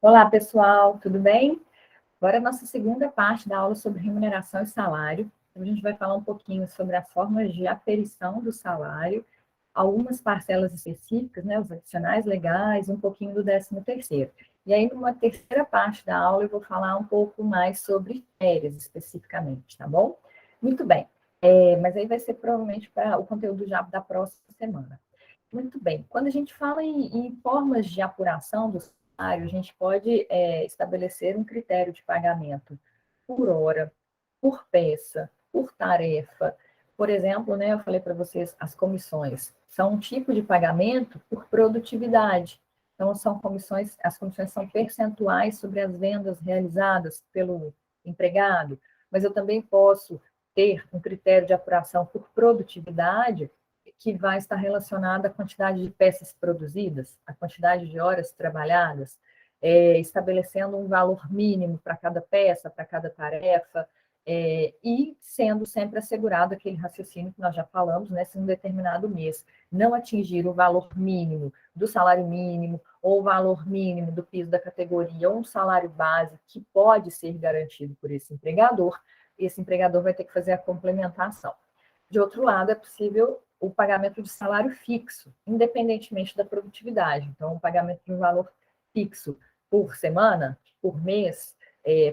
Olá, pessoal, tudo bem? Agora, a nossa segunda parte da aula sobre remuneração e salário. A gente vai falar um pouquinho sobre as formas de aferição do salário, algumas parcelas específicas, né, os adicionais legais, um pouquinho do 13º. E aí, numa terceira parte da aula, eu vou falar um pouco mais sobre férias, especificamente, tá bom? Muito bem. Mas aí vai ser provavelmente para o conteúdo já da próxima semana. Muito bem. Quando a gente fala em formas de apuração do salário, a gente pode estabelecer um critério de pagamento por hora, por peça, por tarefa. Por exemplo, né, eu falei para vocês, as comissões são um tipo de pagamento por produtividade. Então, são comissões, as comissões são percentuais sobre as vendas realizadas pelo empregado, mas eu também posso ter um critério de apuração por produtividade que vai estar relacionado à quantidade de peças produzidas, à quantidade de horas trabalhadas, estabelecendo um valor mínimo para cada peça, para cada tarefa, e sendo sempre assegurado aquele raciocínio que nós já falamos, né, se um determinado mês não atingir o valor mínimo do salário mínimo, ou o valor mínimo do piso da categoria, ou um salário base que pode ser garantido por esse empregador vai ter que fazer a complementação. De outro lado, é possível o pagamento de salário fixo, independentemente da produtividade. Então, o pagamento de um valor fixo por semana, por mês,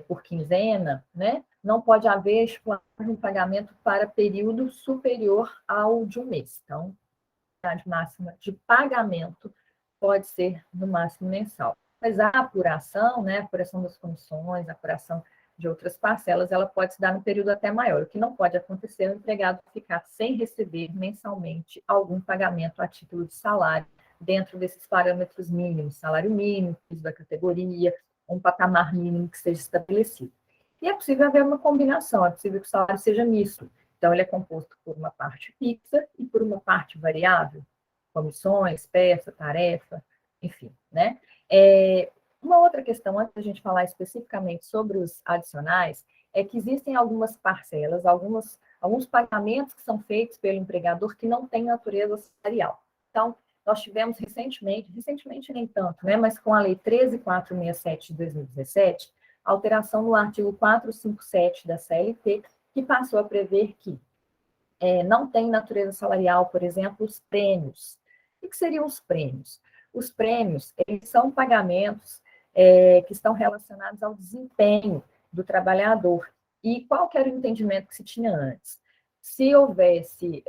por quinzena, né? Não pode haver estipulação de um pagamento para período superior ao de um mês. Então, a quantidade máxima de pagamento pode ser no máximo mensal. Mas a apuração, né, a apuração das comissões, a apuração de outras parcelas, ela pode se dar no período até maior. O que não pode acontecer é o empregado ficar sem receber mensalmente algum pagamento a título de salário, dentro desses parâmetros mínimos, salário mínimo, piso da categoria, um patamar mínimo que seja estabelecido. E é possível haver uma combinação, é possível que o salário seja misto. Então, ele é composto por uma parte fixa e por uma parte variável, comissões, peça, tarefa, enfim, né? Uma outra questão, antes da gente falar especificamente sobre os adicionais, é que existem algumas parcelas, alguns pagamentos que são feitos pelo empregador que não têm natureza salarial. Então, nós tivemos recentemente nem tanto, né, mas com a Lei 13.467 de 2017, alteração no artigo 457 da CLT, que passou a prever que não tem natureza salarial, por exemplo, os prêmios. O que seriam os prêmios? Os prêmios, eles são pagamentos que estão relacionados ao desempenho do trabalhador. E qual que era o entendimento que se tinha antes? Se houvesse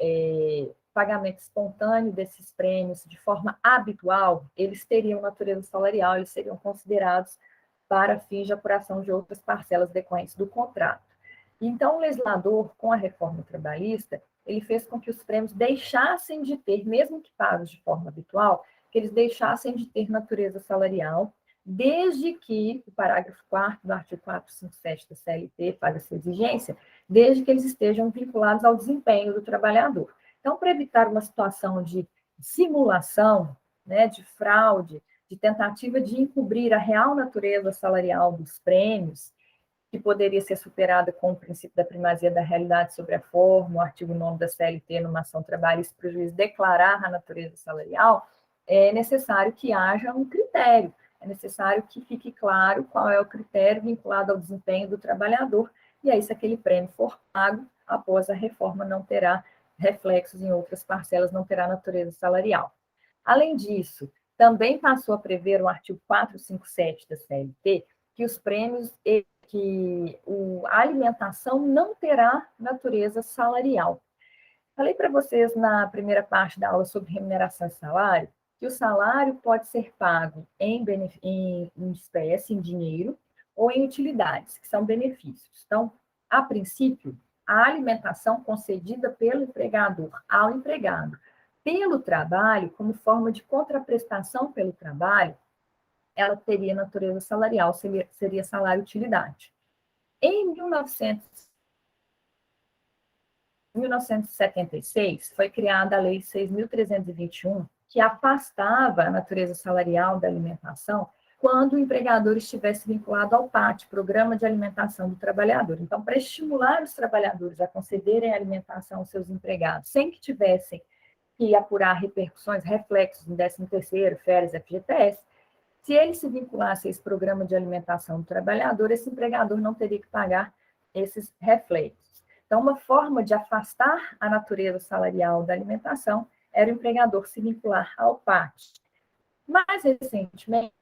pagamento espontâneo desses prêmios de forma habitual, eles teriam natureza salarial, eles seriam considerados para fins de apuração de outras parcelas decorrentes do contrato. Então, o legislador, com a reforma trabalhista, ele fez com que os prêmios deixassem de ter, mesmo que pagos de forma habitual, que eles deixassem de ter natureza salarial, desde que, o parágrafo 4º do artigo 457 da CLT faz essa exigência, desde que eles estejam vinculados ao desempenho do trabalhador. Então, para evitar uma situação de simulação, né, de fraude, de tentativa de encobrir a real natureza salarial dos prêmios, que poderia ser superada com o princípio da primazia da realidade sobre a forma, o artigo 9º da CLT, numa ação trabalhista, para o juiz declarar a natureza salarial, é necessário que haja um critério, é necessário que fique claro qual é o critério vinculado ao desempenho do trabalhador, e aí, se aquele prêmio for pago, após a reforma, não terá reflexos em outras parcelas, não terá natureza salarial. Além disso, também passou a prever o artigo 457 da CLT, que os prêmios, a alimentação não terá natureza salarial. Falei para vocês na primeira parte da aula sobre remuneração e salário, que o salário pode ser pago em espécie, em dinheiro, ou em utilidades, que são benefícios. Então, a princípio, a alimentação concedida pelo empregador ao empregado pelo trabalho, como forma de contraprestação pelo trabalho, ela teria natureza salarial, seria salário-utilidade. Em 1976, foi criada a Lei 6.321, que afastava a natureza salarial da alimentação quando o empregador estivesse vinculado ao PAT, Programa de Alimentação do Trabalhador. Então, para estimular os trabalhadores a concederem alimentação aos seus empregados, sem que tivessem que apurar repercussões, reflexos no 13º, férias, FGTS, Se ele se vinculasse a esse programa de alimentação do trabalhador, esse empregador não teria que pagar esses reflexos. Então, uma forma de afastar a natureza salarial da alimentação era o empregador se vincular ao PAT. Mais recentemente,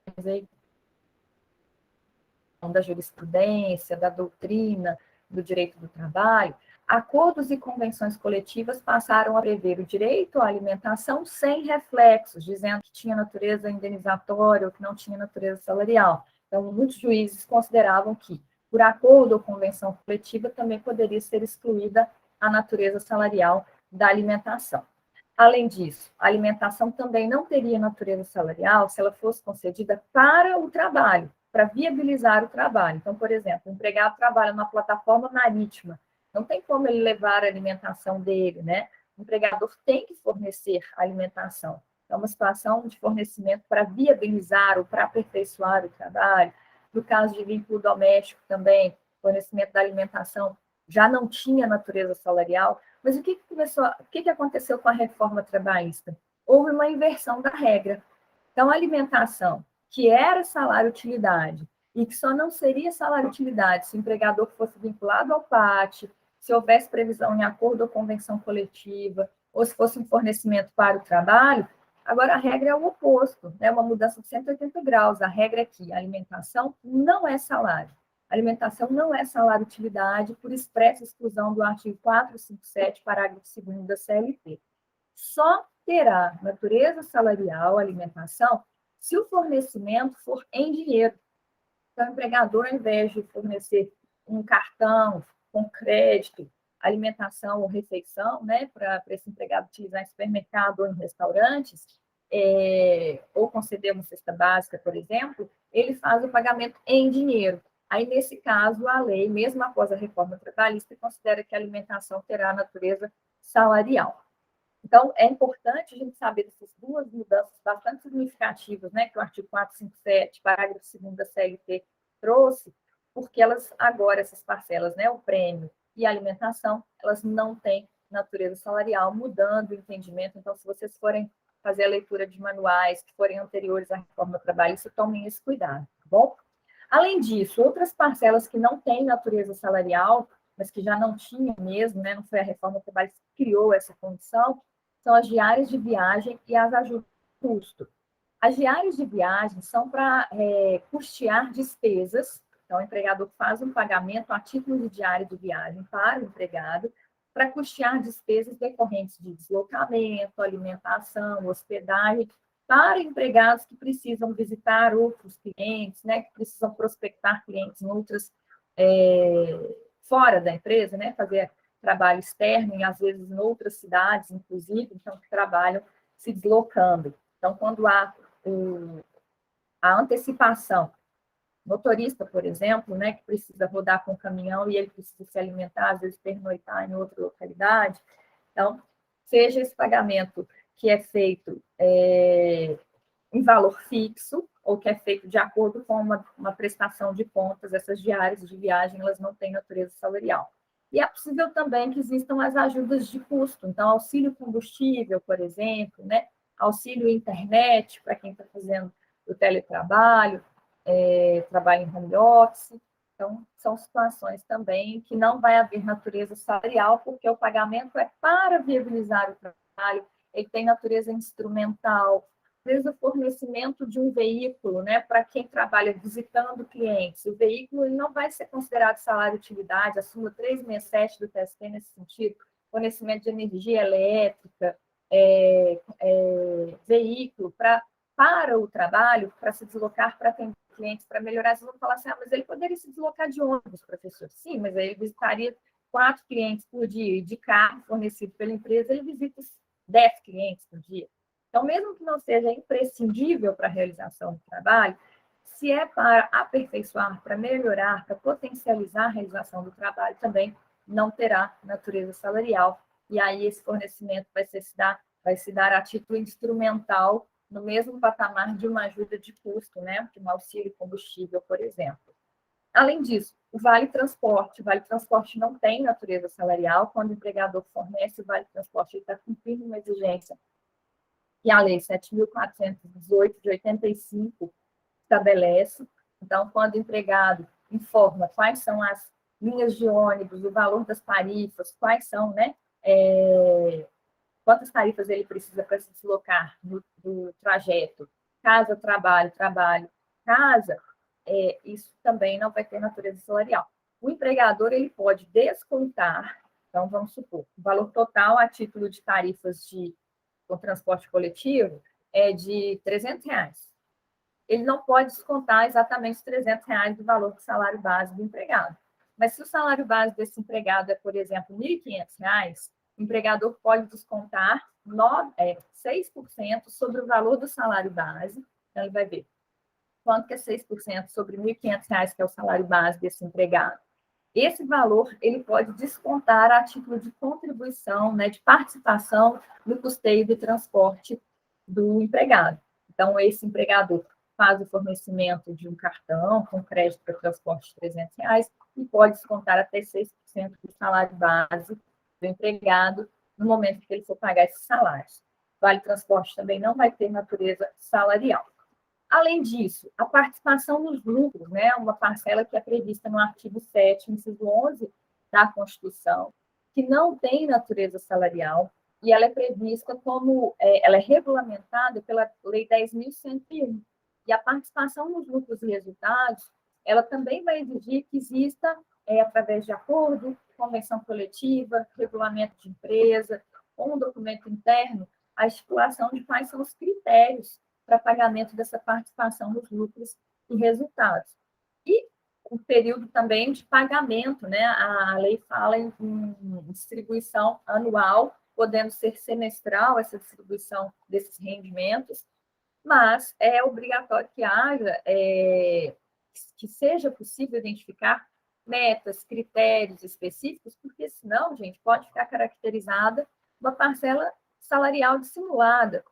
da jurisprudência, da doutrina, do direito do trabalho, acordos e convenções coletivas passaram a prever o direito à alimentação sem reflexos, dizendo que tinha natureza indenizatória ou que não tinha natureza salarial. Então, muitos juízes consideravam que, por acordo ou convenção coletiva, também poderia ser excluída a natureza salarial da alimentação. Além disso, a alimentação também não teria natureza salarial se ela fosse concedida para o trabalho, para viabilizar o trabalho. Então, por exemplo, o empregado trabalha numa plataforma marítima, não tem como ele levar a alimentação dele, né? O empregador tem que fornecer alimentação. É uma situação de fornecimento para viabilizar ou para aperfeiçoar o trabalho. No caso de vínculo doméstico também, fornecimento da alimentação já não tinha natureza salarial. Mas o que aconteceu com a reforma trabalhista? Houve uma inversão da regra. Então, a alimentação, que era salário-utilidade, e que só não seria salário-utilidade se o empregador fosse vinculado ao PAT, se houvesse previsão em acordo ou convenção coletiva, ou se fosse um fornecimento para o trabalho, agora a regra é o oposto, né? Uma mudança de 180 graus. A regra é que a alimentação não é salário. A alimentação não é salário-utilidade por expressa exclusão do artigo 457, parágrafo 2º da CLT. Só terá natureza salarial a alimentação se o fornecimento for em dinheiro. Então, o empregador, ao invés de fornecer um cartão com crédito, alimentação ou refeição, né, para esse empregado utilizar em supermercado ou em restaurantes, ou conceder uma cesta básica, por exemplo, ele faz o pagamento em dinheiro. Aí, nesse caso, a lei, mesmo após a reforma trabalhista, considera que a alimentação terá natureza salarial. Então, é importante a gente saber dessas duas mudanças bastante significativas, né, que o artigo 457, parágrafo 2º da CLT trouxe, porque elas agora, essas parcelas, né, o prêmio e a alimentação, elas não têm natureza salarial, mudando o entendimento. Então, se vocês forem fazer a leitura de manuais que forem anteriores à reforma trabalhista, tomem esse cuidado, tá bom? Além disso, outras parcelas que não têm natureza salarial, mas que já não tinham mesmo, né, não foi a reforma trabalhista que criou essa condição, são as diárias de viagem e as ajudas de custo. As diárias de viagem são para custear despesas. Então, o empregador faz um pagamento a título de diária de viagem para o empregado, para custear despesas decorrentes de deslocamento, alimentação, hospedagem, para empregados que precisam visitar outros clientes, né, que precisam prospectar clientes em outras, fora da empresa, né, fazer trabalho externo, e às vezes em outras cidades, inclusive, então, que trabalham se deslocando. Então, quando há a antecipação, motorista, por exemplo, né, que precisa rodar com o caminhão e ele precisa se alimentar, às vezes pernoitar em outra localidade, então, seja esse pagamento que é feito em valor fixo, ou que é feito de acordo com uma prestação de contas, essas diárias de viagem, elas não têm natureza salarial. E é possível também que existam as ajudas de custo, então, auxílio combustível, por exemplo, né? Auxílio internet, para quem está fazendo o teletrabalho, trabalho em home office. Então, são situações também que não vai haver natureza salarial, porque o pagamento é para viabilizar o trabalho, ele tem natureza instrumental, às vezes o fornecimento de um veículo, né, para quem trabalha visitando clientes. O veículo ele não vai ser considerado salário-utilidade, a súmula 367 do TST nesse sentido, fornecimento de energia elétrica, veículo para o trabalho, para se deslocar, para atender clientes, para melhorar. Vocês vão falar assim, mas ele poderia se deslocar de ônibus, professor. Sim, mas aí ele visitaria 4 clientes por dia, e de carro fornecido pela empresa, ele visita 10 clientes por dia. Então, mesmo que não seja imprescindível para a realização do trabalho, se é para aperfeiçoar, para melhorar, para potencializar a realização do trabalho, também não terá natureza salarial. E aí esse fornecimento vai se dar a título instrumental, no mesmo patamar de uma ajuda de custo, né? De um auxílio combustível, por exemplo. Além disso, o vale-transporte não tem natureza salarial. Quando o empregador fornece o vale-transporte, ele está cumprindo uma exigência. E a Lei 7.418, de 85, estabelece. Então, quando o empregado informa quais são as linhas de ônibus, o valor das tarifas, quais são, né, quantas tarifas ele precisa para se deslocar do trajeto, casa, trabalho, trabalho, casa, isso também não vai ter natureza salarial. O empregador ele pode descontar, então vamos supor, o valor total a título de tarifas com transporte coletivo é de R$300. Ele não pode descontar exatamente os R$300 do valor do salário base do empregado. Mas se o salário base desse empregado é, por exemplo, R$1.500, o empregador pode descontar 6% sobre o valor do salário base. Então, ele vai ver quanto que é 6% sobre R$1.500, que é o salário base desse empregado. Esse valor ele pode descontar a título de contribuição, né, de participação no custeio de transporte do empregado. Então, esse empregador faz o fornecimento de um cartão com crédito para transporte de R$300 e pode descontar até 6% do salário base do empregado no momento que ele for pagar esses salários. Vale transporte também não vai ter natureza salarial. Além disso, a participação nos lucros, né, uma parcela que é prevista no artigo 7º, inciso 11 da Constituição, que não tem natureza salarial, e ela é prevista como, ela é regulamentada pela Lei 10.101. E a participação nos lucros e resultados, ela também vai exigir que exista, através de acordo, convenção coletiva, regulamento de empresa, ou um documento interno, a estipulação de quais são os critérios para pagamento dessa participação nos lucros e resultados. E o período também de pagamento, né? A lei fala em distribuição anual, podendo ser semestral essa distribuição desses rendimentos, mas é obrigatório que haja, que seja possível identificar metas, critérios específicos, porque senão, gente, pode ficar caracterizada uma parcela salarial dissimulada,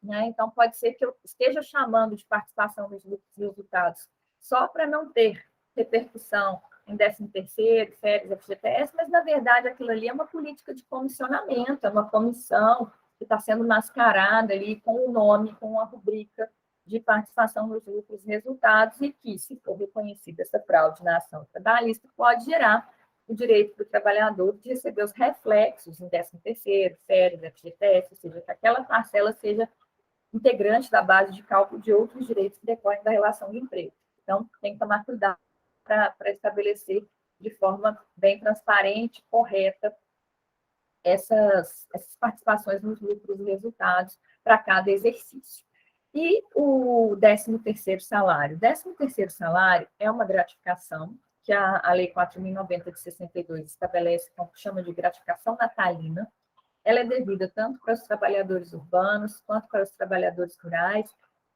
né? Então, pode ser que eu esteja chamando de participação nos resultados só para não ter repercussão em 13º, férias, FGTS, mas, na verdade, aquilo ali é uma política de comissionamento, é uma comissão que está sendo mascarada ali com o nome, com a rubrica de participação nos lucros e resultados, e que, se for reconhecida essa fraude na ação trabalhista, pode gerar o direito do trabalhador de receber os reflexos em 13º, férias, FGTS, ou seja, que aquela parcela seja integrante da base de cálculo de outros direitos que decorrem da relação de emprego. Então, tem que tomar cuidado para estabelecer de forma bem transparente, correta, essas participações nos lucros e resultados para cada exercício. E o 13º salário? O 13º salário é uma gratificação que a Lei 4.090 de 62 estabelece, que chama de gratificação natalina. Ela é devida tanto para os trabalhadores urbanos, quanto para os trabalhadores rurais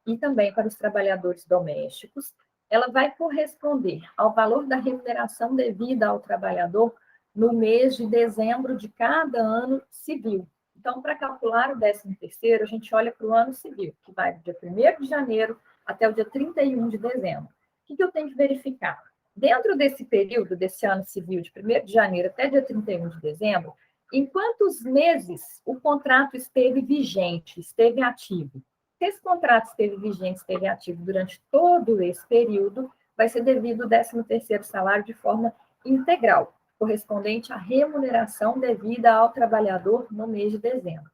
e também para os trabalhadores domésticos. Ela vai corresponder ao valor da remuneração devida ao trabalhador no mês de dezembro de cada ano civil. Então, para calcular o 13º, a gente olha para o ano civil, que vai do dia 1º de janeiro até o dia 31 de dezembro. O que eu tenho que verificar? Dentro desse período, desse ano civil, de 1º de janeiro até dia 31 de dezembro, em quantos meses o contrato esteve vigente, esteve ativo? Se esse contrato esteve vigente, esteve ativo durante todo esse período, vai ser devido o 13º salário de forma integral, correspondente à remuneração devida ao trabalhador no mês de dezembro.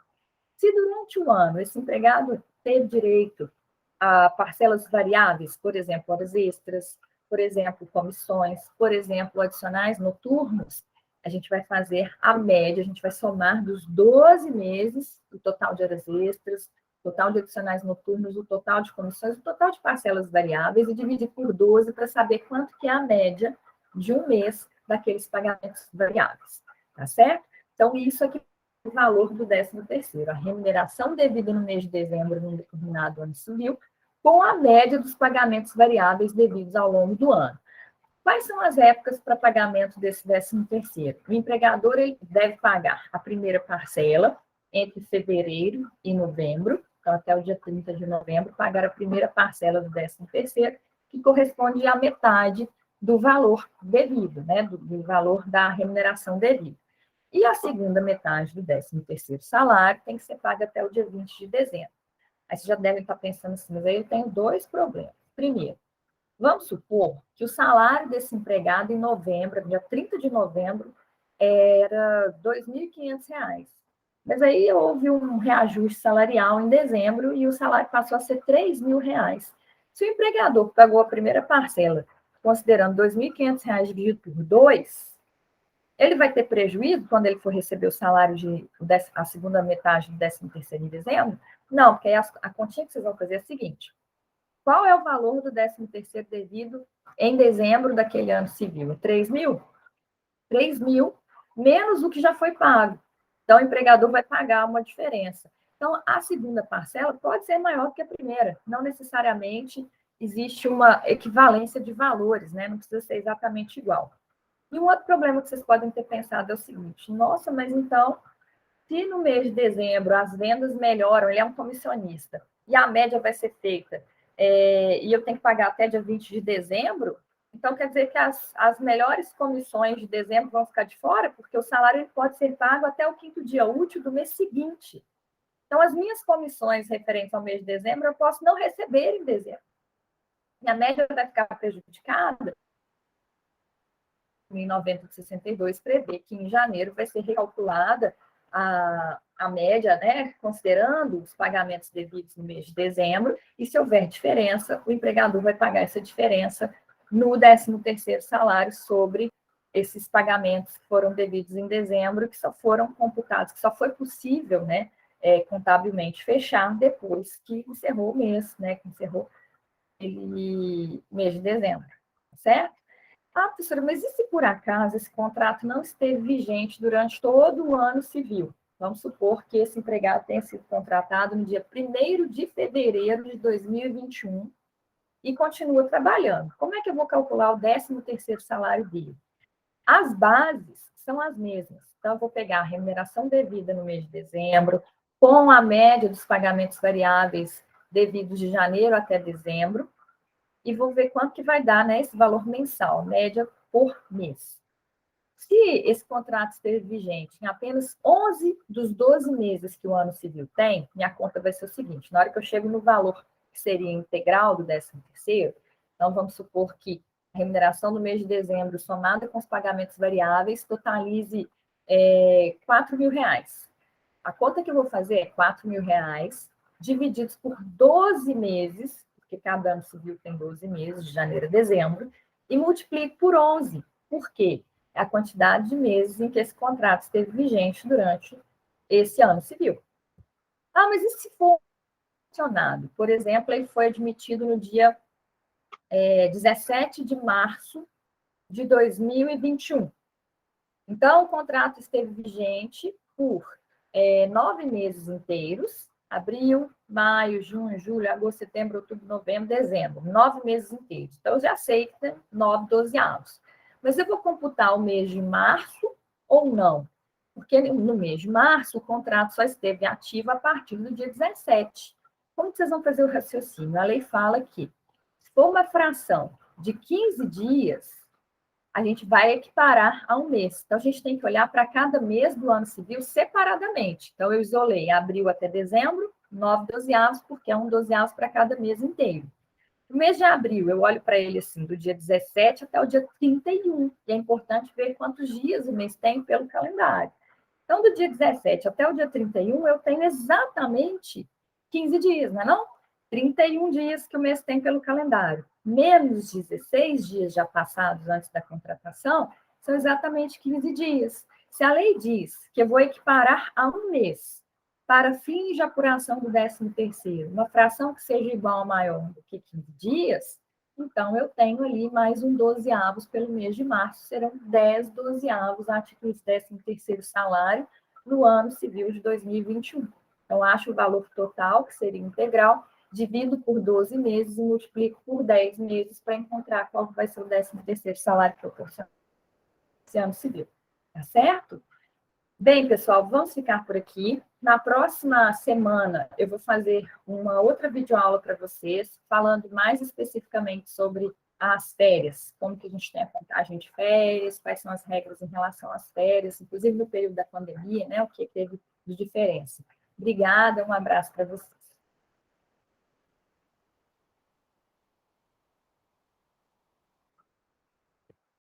Se durante o ano esse empregado teve direito a parcelas variáveis, por exemplo, horas extras, por exemplo, comissões, por exemplo, adicionais noturnos, a gente vai fazer a média, a gente vai somar dos 12 meses o total de horas extras, o total de adicionais noturnos, o total de comissões, o total de parcelas variáveis e dividir por 12 para saber quanto que é a média de um mês daqueles pagamentos variáveis, tá certo? Então, isso aqui é o valor do 13º, a remuneração devida no mês de dezembro num determinado ano civil, com a média dos pagamentos variáveis devidos ao longo do ano. Quais são as épocas para pagamento desse 13º? O empregador ele deve pagar a primeira parcela entre fevereiro e novembro, então até o dia 30 de novembro, pagar a primeira parcela do 13º, que corresponde à metade do valor devido, né, do valor da remuneração devida. E a segunda metade do 13º salário tem que ser paga até o dia 20 de dezembro. Aí vocês já devem estar pensando assim, mas aí eu tenho dois problemas. Primeiro, vamos supor que o salário desse empregado em novembro, dia 30 de novembro, era R$ 2.500. Mas aí houve um reajuste salarial em dezembro e o salário passou a ser R$ 3.000. Se o empregador pagou a primeira parcela, considerando R$ 2.500 dividido por 2, ele vai ter prejuízo quando ele for receber o salário a segunda metade do 13º em dezembro? Não, porque aí a continha que vocês vão fazer é a seguinte: qual é o valor do 13º devido em dezembro daquele ano civil? 3.000? 3.000 menos o que já foi pago. Então, o empregador vai pagar uma diferença. Então, a segunda parcela pode ser maior que a primeira. Não necessariamente existe uma equivalência de valores, né? Não precisa ser exatamente igual. E um outro problema que vocês podem ter pensado é o seguinte: nossa, mas então, se no mês de dezembro as vendas melhoram, ele é um comissionista, e a média vai ser feita, e eu tenho que pagar até dia 20 de dezembro, então quer dizer que as melhores comissões de dezembro vão ficar de fora, porque o salário pode ser pago até o 5º dia útil do mês seguinte. Então, as minhas comissões referentes ao mês de dezembro, eu posso não receber em dezembro. Minha média vai ficar prejudicada. Em 90 de 62 prevê que em janeiro vai ser recalculada a média, né, considerando os pagamentos devidos no mês de dezembro, e se houver diferença, o empregador vai pagar essa diferença no 13º salário sobre esses pagamentos que foram devidos em dezembro, que só foram computados, que só foi possível, né, contabilmente fechar depois que encerrou o mês, né, que encerrou o mês de dezembro, certo? Ah, professora, mas e se por acaso esse contrato não esteve vigente durante todo o ano civil? Vamos supor que esse empregado tenha sido contratado no dia 1º de fevereiro de 2021 e continua trabalhando. Como é que eu vou calcular o 13º salário dele? As bases são as mesmas. Então, eu vou pegar a remuneração devida no mês de dezembro, com a média dos pagamentos variáveis devidos de janeiro até dezembro, e vou ver quanto que vai dar, né, esse valor mensal, média por mês. Se esse contrato esteve vigente em apenas 11 dos 12 meses que o ano civil tem, minha conta vai ser o seguinte: na hora que eu chego no valor que seria integral do 13º, então vamos supor que a remuneração do mês de dezembro, somada com os pagamentos variáveis, totalize R$ 4.000. A conta que eu vou fazer é R$ 4.000 divididos por 12 meses, porque cada ano civil tem 12 meses, de janeiro a dezembro, e multiplico por 11. Por quê? É a quantidade de meses em que esse contrato esteve vigente durante esse ano civil. Ah, mas e se for funcionado? Por exemplo, ele foi admitido no dia 17 de março de 2021. Então, o contrato esteve vigente por 9 meses inteiros, abril, maio, junho, julho, agosto, setembro, outubro, novembro, dezembro, 9 meses inteiros. Então, eu já sei que tem 9 dozeavos. Mas eu vou computar o mês de março ou não? Porque no mês de março, o contrato só esteve ativo a partir do dia 17. Como vocês vão fazer o raciocínio? A lei fala que, se for uma fração de 15 dias, a gente vai equiparar a um mês. Então, a gente tem que olhar para cada mês do ano civil separadamente. Então, eu isolei abril até dezembro, 9 dozeavos, porque é um dozeavos para cada mês inteiro. O mês de abril, eu olho para ele assim, do dia 17 até o dia 31. E é importante ver quantos dias o mês tem pelo calendário. Então, do dia 17 até o dia 31, eu tenho exatamente 15 dias, não é não? 31 dias que o mês tem pelo calendário. Menos 16 dias já passados antes da contratação, são exatamente 15 dias. Se a lei diz que eu vou equiparar a um mês para fins de apuração do 13º, uma fração que seja igual ou maior do que 15 dias, então eu tenho ali mais um dozeavos pelo mês de março, serão 10 dozeavos a título de 13º salário no ano civil de 2021. Então, acho o valor total, que seria integral, divido por 12 meses e multiplico por 10 meses para encontrar qual vai ser o 13º salário proporcional esse ano civil. Tá certo? Bem, pessoal, vamos ficar por aqui. Na próxima semana, eu vou fazer uma outra videoaula para vocês, falando mais especificamente sobre as férias, como que a gente tem a contagem de férias, quais são as regras em relação às férias, inclusive no período da pandemia, né, o que teve de diferença. Obrigada, um abraço para vocês.